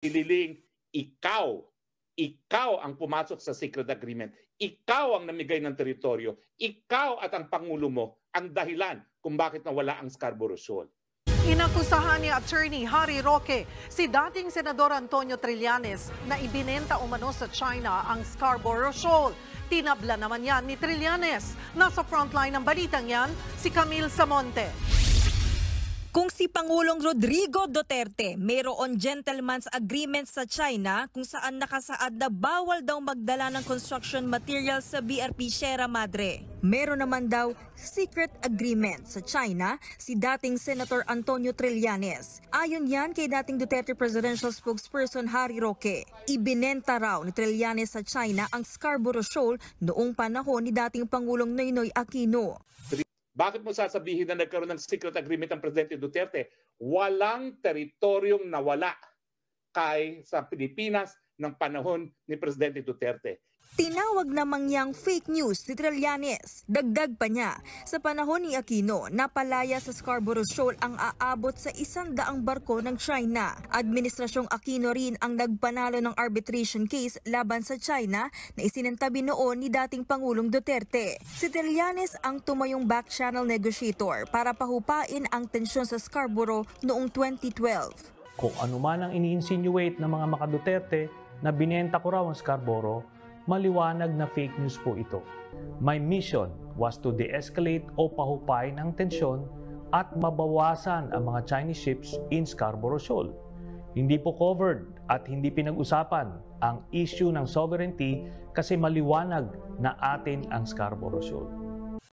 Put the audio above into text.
Ililing, ikaw ang pumasok sa secret agreement. Ikaw ang namigay ng teritoryo. Ikaw at ang Pangulo mo ang dahilan kung bakit nawala ang Scarborough Shoal. Inakusahan ni Attorney Harry Roque si dating Senador Antonio Trillanes na ibinenta umano sa China ang Scarborough Shoal. Tinabla naman yan ni Trillanes. Nasa frontline ng balitang yan, si Camille Samonte. Kung si Pangulong Rodrigo Duterte mayroon gentleman's agreement sa China kung saan nakasaad na bawal daw magdala ng construction materials sa BRP Sierra Madre. Meron naman daw secret agreement sa China si dating Senator Antonio Trillanes. Ayon yan kay dating Duterte Presidential Spokesperson Harry Roque. Ibinenta raw ni Trillanes sa China ang Scarborough Shoal noong panahon ni dating Pangulong Noynoy Aquino. Bakit mo sasabihin na nagkaroon ng secret agreement ang Presidente Duterte? Walang teritoryong nawala sa Pilipinas ng panahon ni Presidente Duterte. Tinawag namang yang fake news si Trillanes. Dagdag pa niya, sa panahon ni Aquino, napalaya sa Scarborough Shoal ang aabot sa 100 barko ng China. Administrasyong Aquino rin ang nagpanalo ng arbitration case laban sa China na isinantabi noon ni dating Pangulong Duterte. Si Trillanes ang tumayong back-channel negotiator para pahupain ang tensyon sa Scarborough noong 2012. Kung ano man ang ini-insinuate ng mga maka-Duterte na binenta ko raw ang Scarborough, maliwanag na fake news po ito. My mission was to de-escalate o pahupain ang tensyon at mabawasan ang mga Chinese ships in Scarborough Shoal. Hindi po covered at hindi pinag-usapan ang issue ng sovereignty kasi maliwanag na atin ang Scarborough Shoal.